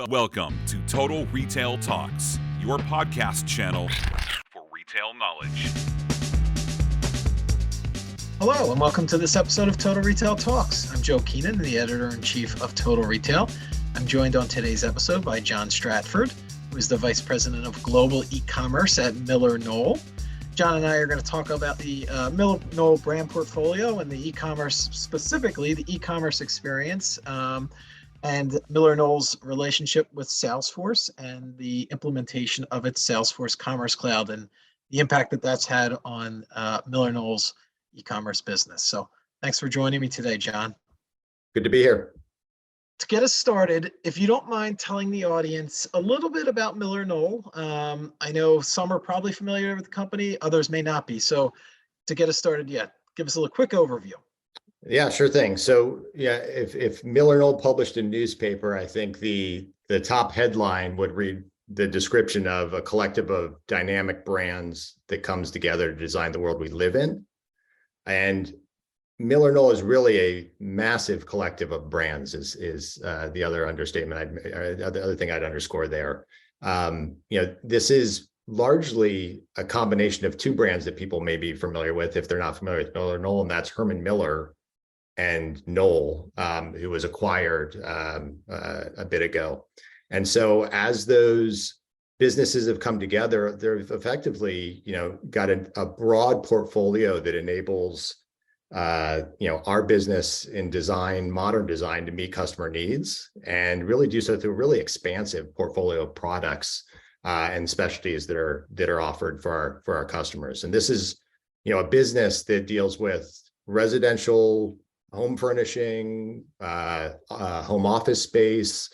Welcome to Total Retail Talks, your podcast channel for retail knowledge. Hello, and welcome to this episode of Total Retail Talks. I'm Joe Keenan, the editor-in-chief of Total Retail. I'm joined on today's episode by John Stratford, who is the vice president of global e-commerce at MillerKnoll. John and I are going to talk about the MillerKnoll brand portfolio and the e-commerce, specifically the e-commerce experience, and MillerKnoll's relationship with Salesforce and the implementation of its Salesforce Commerce Cloud and the impact that that's had on MillerKnoll's e-commerce business. So thanks for joining me today, John. Good to be here. To get us started, if you don't mind telling the audience a little bit about MillerKnoll. I know some are probably familiar with the company, others may not be. So to get us started, give us a little quick overview. Yeah, sure thing. So if MillerKnoll published a newspaper, I think the top headline would read the description of a collective of dynamic brands that comes together to design the world we live in. And MillerKnoll is really a massive collective of brands is the other understatement, the other thing I'd underscore there. This is largely a combination of two brands that people may be familiar with if they're not familiar with MillerKnoll, and that's Herman Miller and Knoll, who was acquired a bit ago. And so as those businesses have come together, they've effectively, got a broad portfolio that enables, our business in design, modern design, to meet customer needs and really do so through a really expansive portfolio of products and specialties that are offered for our customers. And this is, a business that deals with residential home furnishing, home office space,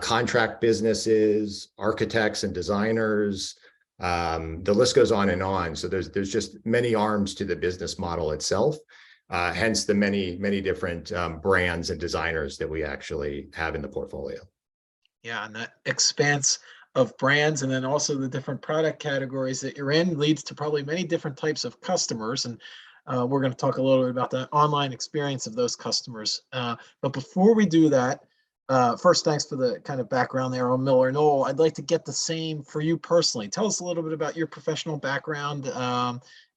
contract businesses, architects and designers. The list goes on and on. So there's just many arms to the business model itself. Hence the many different brands and designers that we actually have in the portfolio. Yeah, and that expanse of brands and then also the different product categories that you're in leads to probably many different types of customers. And we're going to talk a little bit about the online experience of those customers. But before we do that, first, thanks for the kind of background there on MillerKnoll. I'd like to get the same for you personally. Tell us a little bit about your professional background,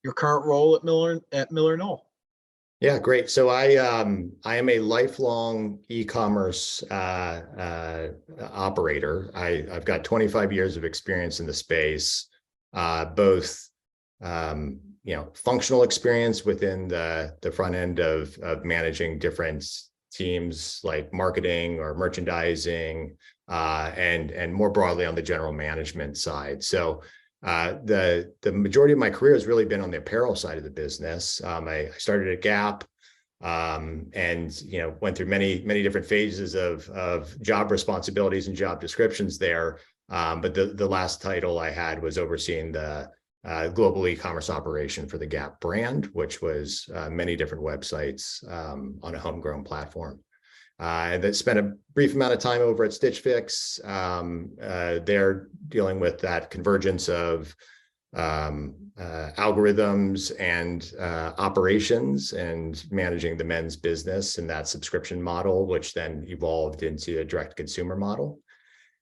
your current role at MillerKnoll. Yeah, great. So I am a lifelong e-commerce operator. I've got 25 years of experience in the space, both functional experience within the front end of managing different teams like marketing or merchandising, and more broadly on the general management side. So the majority of my career has really been on the apparel side of the business. I started at Gap, and went through many different phases of job responsibilities and job descriptions there. But the last title I had was overseeing the global e-commerce operation for the Gap brand, which was many different websites on a homegrown platform. And then spent a brief amount of time over at Stitch Fix. They're dealing with that convergence of algorithms and operations and managing the men's business and that subscription model, which then evolved into a direct consumer model.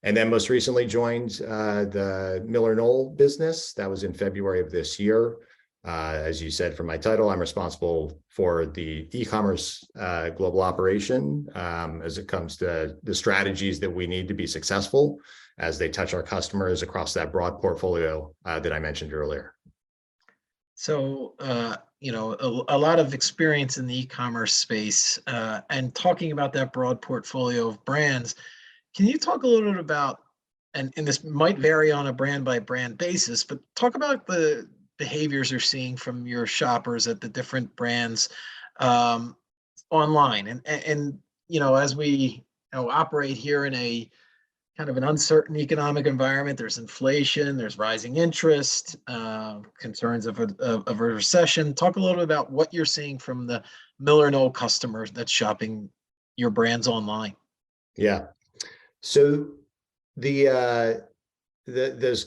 And then most recently joined the MillerKnoll business. That was in February of this year. As you said, from my title, I'm responsible for the e-commerce global operation as it comes to the strategies that we need to be successful as they touch our customers across that broad portfolio that I mentioned earlier. So, a lot of experience in the e-commerce space and talking about that broad portfolio of brands. Can you talk a little bit about, and this might vary on a brand by brand basis, but talk about the behaviors you're seeing from your shoppers at the different brands online. And as we operate here in a kind of an uncertain economic environment, there's inflation, there's rising interest, concerns of a recession. Talk a little bit about what you're seeing from the MillerKnoll customer that's shopping your brands online. Yeah. So there's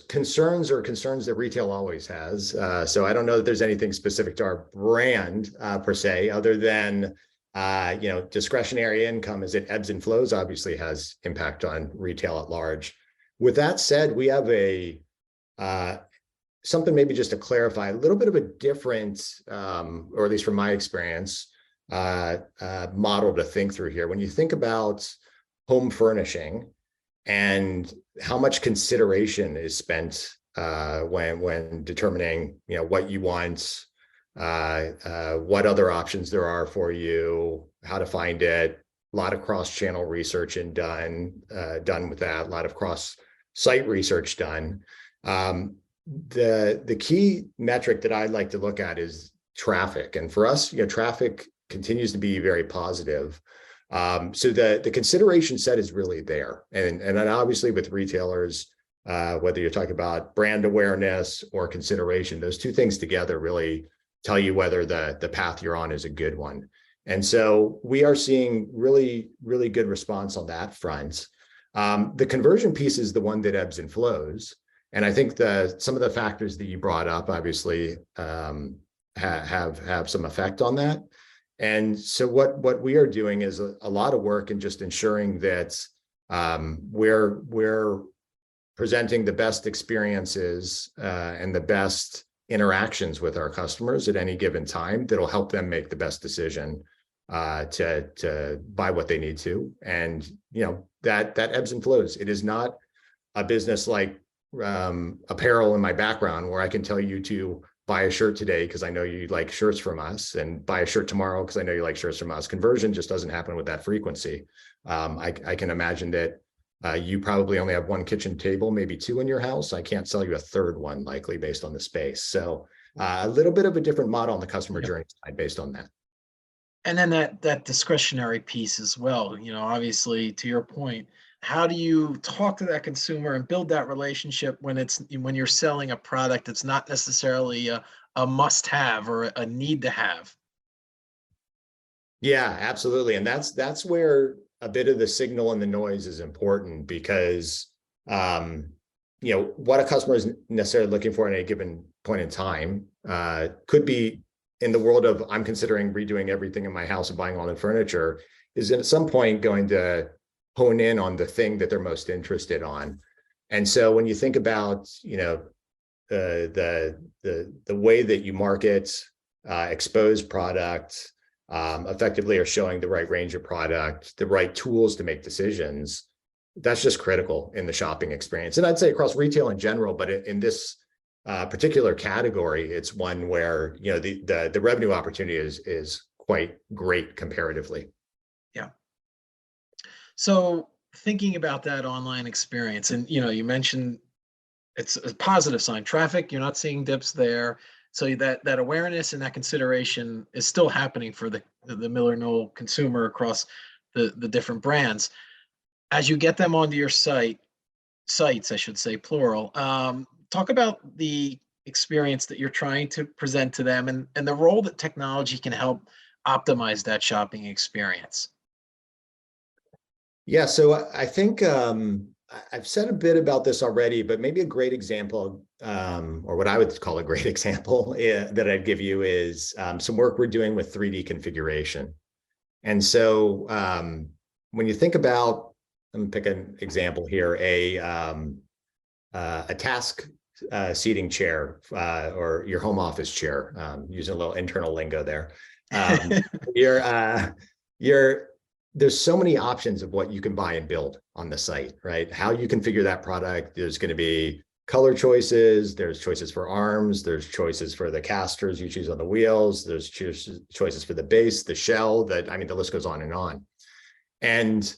concerns that retail always has. So I don't know that there's anything specific to our brand per se, other than Discretionary income as it ebbs and flows obviously has impact on retail at large. With that said, we have something maybe just to clarify, a little bit of a different, or at least from my experience, model to think through here. When you think about home furnishing and how much consideration is spent when determining, what you want, what other options there are for you, how to find it. A lot of cross-channel research and done with that. A lot of cross-site research done. The key metric that I'd like to look at is traffic, and for us, traffic continues to be very positive. So the consideration set is really there, and then obviously with retailers, whether you're talking about brand awareness or consideration, those two things together really tell you whether the path you're on is a good one. And so we are seeing really, really good response on that front. The conversion piece is the one that ebbs and flows. And I think some of the factors that you brought up obviously have some effect on that. And so what we are doing is a lot of work in just ensuring that we're presenting the best experiences and the best interactions with our customers at any given time that'll help them make the best decision to buy what they need to. And that ebbs and flows. It is not a business like apparel in my background where I can tell you to buy a shirt today because I know you like shirts from us, and buy a shirt tomorrow because I know you like shirts from us. Conversion just doesn't happen with that frequency. I can imagine that you probably only have one kitchen table, maybe two in your house. I can't sell you a third one likely based on the space. So a little bit of a different model on the customer journey side based on that. And then that discretionary piece as well, obviously to your point, how do you talk to that consumer and build that relationship when you're selling a product that's not necessarily a must-have or a need to have? Yeah, absolutely. And that's where a bit of the signal and the noise is important, because what a customer is necessarily looking for at a given point in time could be, in the world of I'm considering redoing everything in my house and buying all the furniture, is at some point going to hone in on the thing that they're most interested on. And so when you think about the way that you market, expose product, effectively are showing the right range of product, the right tools to make decisions, that's just critical in the shopping experience. And I'd say across retail in general, but in this particular category, it's one where the revenue opportunity is quite great comparatively. Yeah. So thinking about that online experience, and you mentioned it's a positive sign, traffic, you're not seeing dips there. So that awareness and that consideration is still happening for the MillerKnoll consumer across the different brands. As you get them onto your sites, I should say, plural, talk about the experience that you're trying to present to them, and the role that technology can help optimize that shopping experience. Yeah, so I think I've said a bit about this already, but maybe a great example, or what I would call a great example that I'd give you is some work we're doing with 3D configuration. And so when you think about, let me pick an example here, a task seating chair or your home office chair, using a little internal lingo there. There's so many options of what you can buy and build on the site, right? How you configure that product. There's going to be color choices. There's choices for arms. There's choices for the casters you choose on the wheels. There's choices for the base, the shell, the list goes on and on. And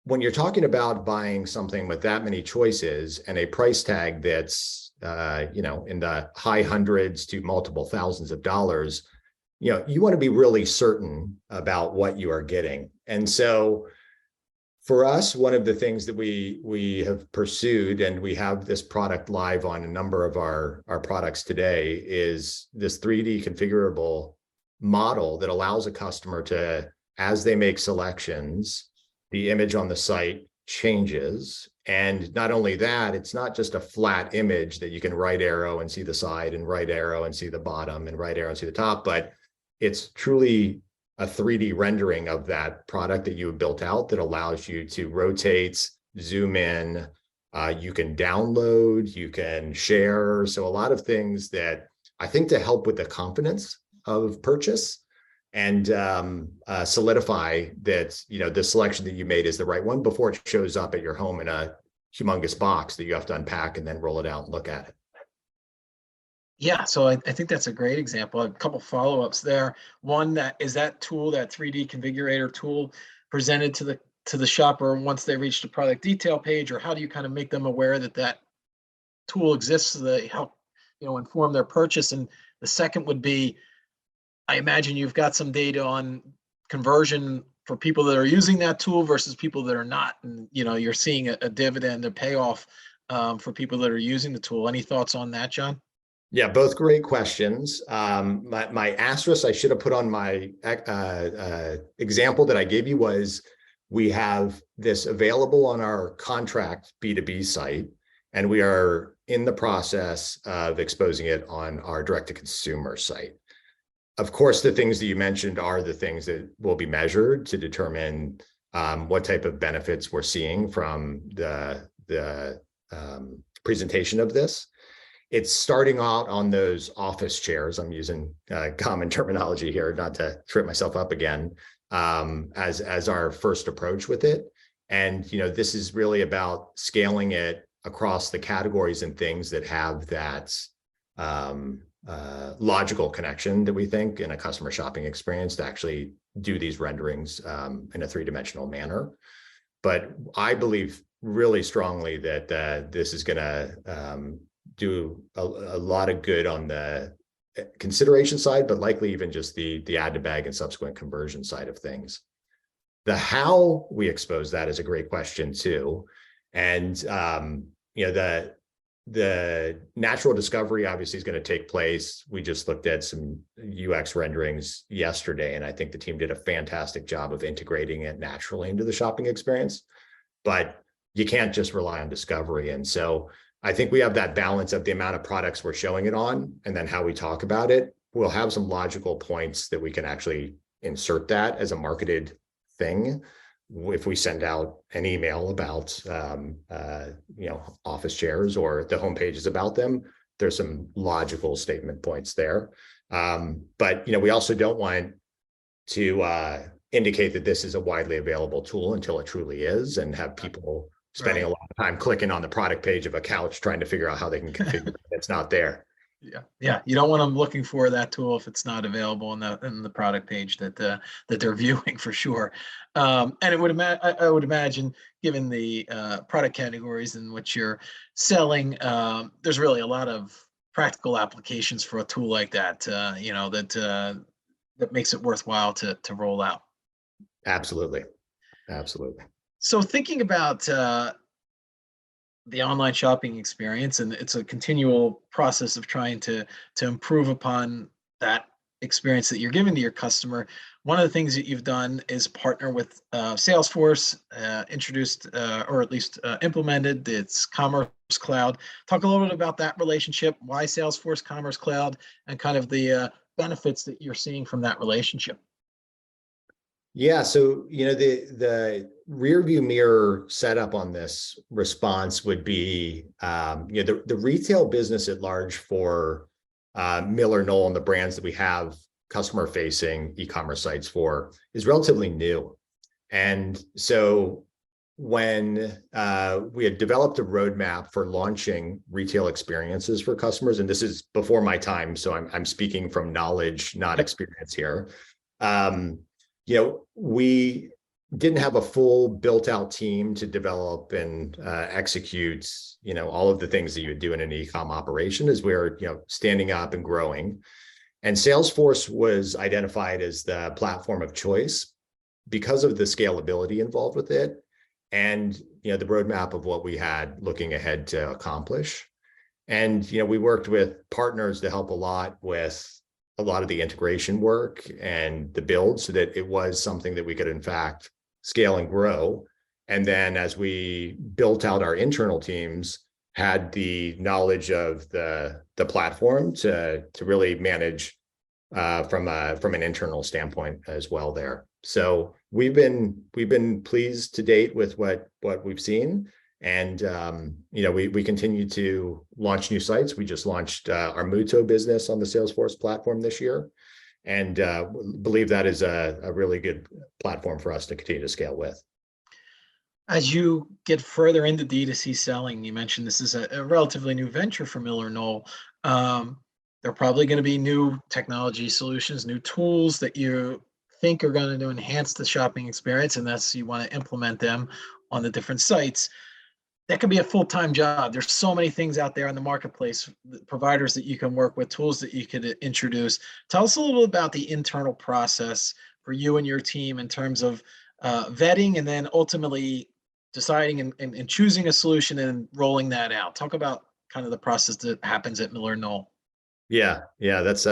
when you're talking about buying something with that many choices and a price tag that's, in the high hundreds to multiple thousands of dollars, you want to be really certain about what you are getting. And so for us, one of the things that we have pursued, and we have this product live on a number of our products today, is this 3D configurable model that allows a customer to, as they make selections, the image on the site changes. And not only that, it's not just a flat image that you can right arrow and see the side, and right arrow and see the bottom, and right arrow and see the top, but it's truly a 3D rendering of that product that you have built out that allows you to rotate, zoom in, you can download, you can share. So a lot of things that I think to help with the confidence of purchase and solidify that, the selection that you made is the right one before it shows up at your home in a humongous box that you have to unpack and then roll it out and look at it. Yeah, so I think that's a great example. A couple follow-ups there. One, that tool, that 3D configurator tool, presented to the shopper once they reach the product detail page, or how do you kind of make them aware that that tool exists so they help, inform their purchase? And the second would be, I imagine you've got some data on conversion for people that are using that tool versus people that are not, and you're seeing a dividend, a payoff for people that are using the tool. Any thoughts on that, John? Yeah, both great questions. My asterisk I should have put on my example that I gave you was, we have this available on our contract B2B site, and we are in the process of exposing it on our direct-to-consumer site. Of course, the things that you mentioned are the things that will be measured to determine what type of benefits we're seeing from the presentation of this. It's starting out on those office chairs. I'm using common terminology here, not to trip myself up again, as our first approach with it. And, this is really about scaling it across the categories and things that have that logical connection that we think in a customer shopping experience to actually do these renderings in a three-dimensional manner. But I believe really strongly that this is going to do a lot of good on the consideration side, but likely even just the add to bag and subsequent conversion side of things. The how we expose that is a great question too. And, the natural discovery obviously is going to take place. We just looked at some UX renderings yesterday, and I think the team did a fantastic job of integrating it naturally into the shopping experience, but you can't just rely on discovery. And so I think we have that balance of the amount of products we're showing it on, and then how we talk about it. We'll have some logical points that we can actually insert that as a marketed thing. If we send out an email about, office chairs, or the homepage is about them, there's some logical statement points there. But, we also don't want to indicate that this is a widely available tool until it truly is, and have people spending a lot of time clicking on the product page of a couch trying to figure out how they can configure it. It's not there. Yeah. You don't want them looking for that tool if it's not available in the product page that they're viewing, for sure. And I would imagine, given the product categories in which you're selling, there's really a lot of practical applications for a tool like that. That makes it worthwhile to roll out. Absolutely. So thinking about the online shopping experience, and it's a continual process of trying to improve upon that experience that you're giving to your customer. One of the things that you've done is partner with Salesforce, introduced or at least implemented its Commerce Cloud. Talk a little bit about that relationship, why Salesforce Commerce Cloud, and kind of the benefits that you're seeing from that relationship. Yeah, so the rear view mirror setup on this response would be the retail business at large for MillerKnoll and the brands that we have customer facing e-commerce sites for is relatively new. And so when we had developed a roadmap for launching retail experiences for customers, and this is before my time, so I'm speaking from knowledge, not experience here. We didn't have a full built out team to develop and execute, all of the things that you would do in an e-com operation as we're, standing up and growing. And Salesforce was identified as the platform of choice because of the scalability involved with it, and, the roadmap of what we had looking ahead to accomplish. And, we worked with partners to help a lot with a lot of the integration work and the build, so that it was something that we could in fact scale and grow. And then as we built out our internal teams, had the knowledge of the platform to really manage from an internal standpoint as well there. So we've been pleased to date with what we've seen. And we continue to launch new sites. We just launched our Muto business on the Salesforce platform this year, and believe that is a really good platform for us to continue to scale with. As you get further into D2C selling, you mentioned this is a relatively new venture for MillerKnoll. There are probably going to be new technology solutions, new tools that you think are going to enhance the shopping experience, and that's you want to implement them on the different sites. That can be a full-time job. There's so many things out there in the marketplace, providers that you can work with, tools that you could introduce. Tell us a little about the internal process for you and your team in terms of vetting and then ultimately deciding and choosing a solution and rolling that out. Talk about kind of the process that happens at MillerKnoll. Yeah, that's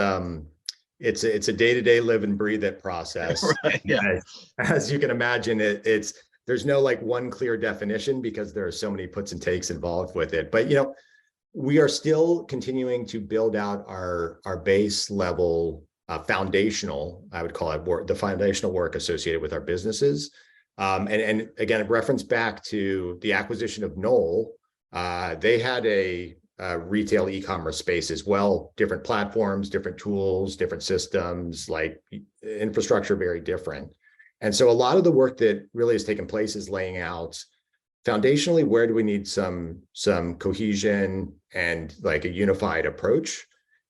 it's a day-to-day live and breathe it process. Right, yeah. As you can imagine, there's no like one clear definition because there are so many puts and takes involved with it. But we are still continuing to build out our base level foundational, I would call it, work, the foundational work associated with our businesses. And again, reference back to the acquisition of Knoll. They had a retail e-commerce space as well, different platforms, different tools, different systems, like infrastructure, very different. And so a lot of the work that really has taken place is laying out foundationally, where do we need some cohesion and like a unified approach?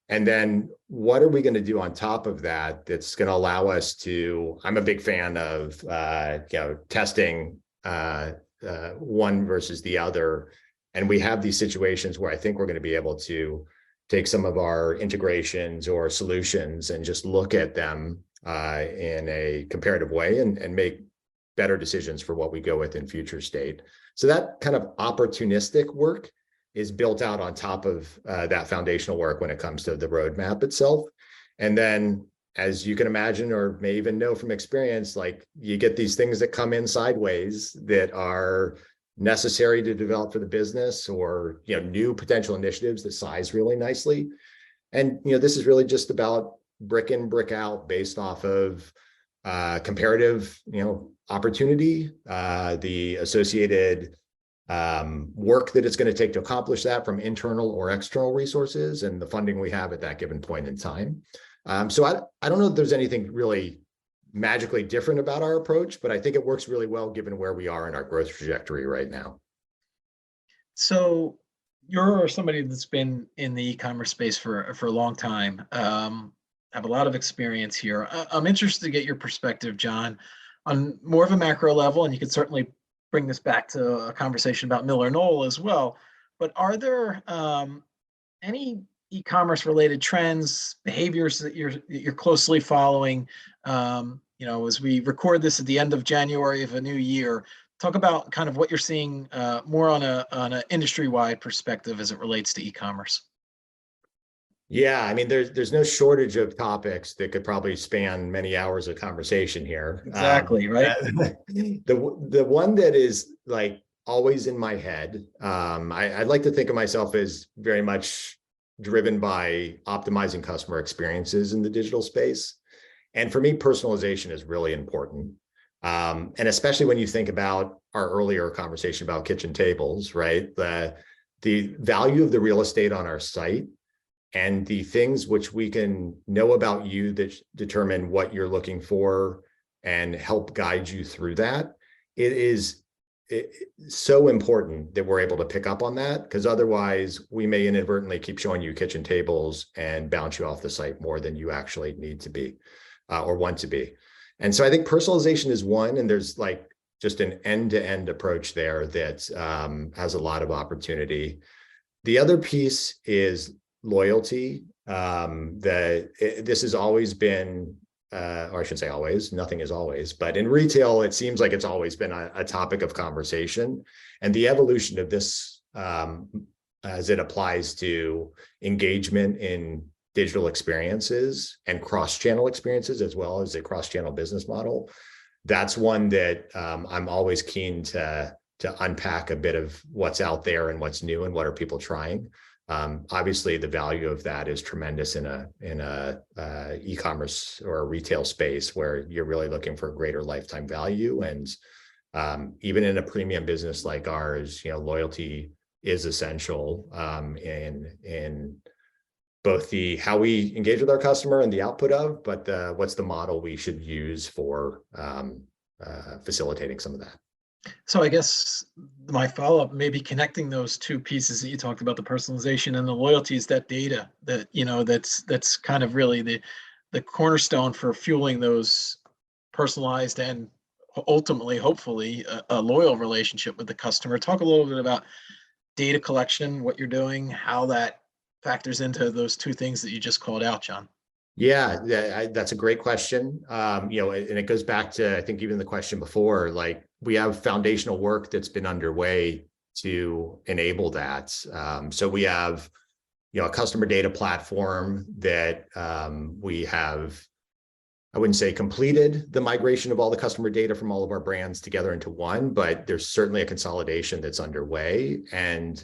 And then what are we going to do on top of that that's going to allow us to, I'm a big fan of testing one versus the other. And we have these situations where I think we're going to be able to take some of our integrations or solutions and just look at them in a comparative way and make better decisions for what we go with in future state. So that kind of opportunistic work is built out on top of that foundational work when it comes to the roadmap itself. And then, as you can imagine, or may even know from experience, like you get these things that come in sideways that are necessary to develop for the business, or new potential initiatives that size really nicely. And this is really just about brick in, brick out, based off of comparative opportunity, the associated work that it's going to take to accomplish that from internal or external resources, and the funding we have at that given point in time. So I don't know if there's anything really magically different about our approach, but I think it works really well given where we are in our growth trajectory right now. So you're somebody that's been in the e-commerce space for a long time, have a lot of experience here. I'm interested to get your perspective, John, on more of a macro level, and you could certainly bring this back to a conversation about MillerKnoll as well. But are there any e-commerce related trends, behaviors that you're closely following? As we record this at the end of January of a new year, talk about kind of what you're seeing more on a industry-wide perspective as it relates to e-commerce. Yeah, I mean, there's no shortage of topics that could probably span many hours of conversation here. Exactly, right? The one that is like always in my head, I'd like to think of myself as very much driven by optimizing customer experiences in the digital space. And for me, personalization is really important. And especially when you think about our earlier conversation about kitchen tables, right? The value of the real estate on our site and the things which we can know about you that determine what you're looking for and help guide you through that. It's so important that we're able to pick up on that, because otherwise we may inadvertently keep showing you kitchen tables and bounce you off the site more than you actually need to be or want to be. And so I think personalization is one, and there's like just an end-to-end approach there that has a lot of opportunity. The other piece is loyalty. This has always been, or I shouldn't say always, nothing is always, but in retail, it seems like it's always been a topic of conversation. And the evolution of this as it applies to engagement in digital experiences and cross-channel experiences, as well as a cross-channel business model, that's one that I'm always keen to unpack a bit of what's out there and what's new and what are people trying. Obviously, the value of that is tremendous in a e-commerce or a retail space where you're really looking for greater lifetime value. And even in a premium business like ours, loyalty is essential in both the how we engage with our customer and the output of, but what's the model we should use for facilitating some of that. So I guess my follow-up may be connecting those two pieces that you talked about, the personalization and the loyalty, is that data that, that's kind of really the cornerstone for fueling those personalized and ultimately, hopefully, a loyal relationship with the customer. Talk a little bit about data collection, what you're doing, how that factors into those two things that you just called out, John. Yeah, that's a great question. And it goes back to, I think, even the question before, like we have foundational work that's been underway to enable that. So we have, a customer data platform that we have, I wouldn't say completed the migration of all the customer data from all of our brands together into one, but there's certainly a consolidation that's underway. And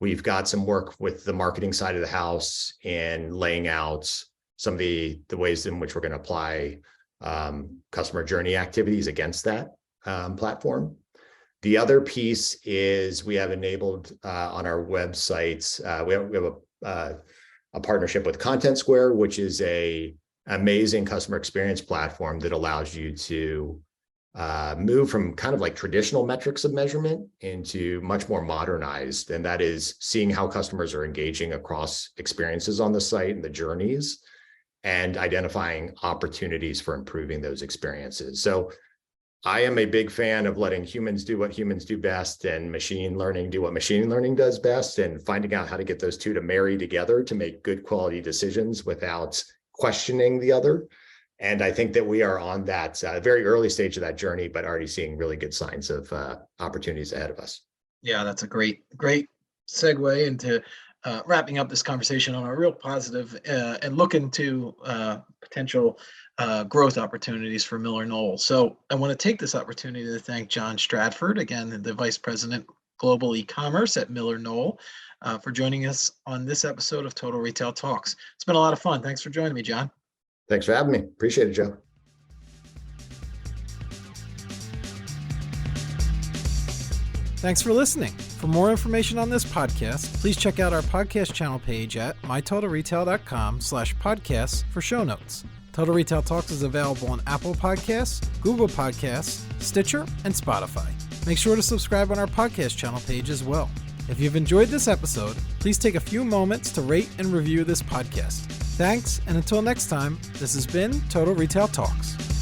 we've got some work with the marketing side of the house in laying out some of the ways in which we're going to apply customer journey activities against that platform. The other piece is we have enabled on our websites, we have a partnership with Content Square, which is a amazing customer experience platform that allows you to move from kind of like traditional metrics of measurement into much more modernized. And that is seeing how customers are engaging across experiences on the site and the journeys, and identifying opportunities for improving those experiences. So I am a big fan of letting humans do what humans do best and machine learning do what machine learning does best, and finding out how to get those two to marry together to make good quality decisions without questioning the other. And I think that we are on that very early stage of that journey, but already seeing really good signs of opportunities ahead of us. Yeah, that's a great segue into wrapping up this conversation on a real positive and looking to potential growth opportunities for MillerKnoll's. So I want to take this opportunity to thank John Stratford, again, the Vice President Global E-commerce at MillerKnoll, for joining us on this episode of Total Retail Talks. It's been a lot of fun. Thanks for joining me, John. Thanks for having me. Appreciate it, Joe. Thanks for listening. For more information on this podcast, please check out our podcast channel page at mytotalretail.com/podcasts for show notes. Total Retail Talks is available on Apple Podcasts, Google Podcasts, Stitcher, and Spotify. Make sure to subscribe on our podcast channel page as well. If you've enjoyed this episode, please take a few moments to rate and review this podcast. Thanks, and until next time, this has been Total Retail Talks.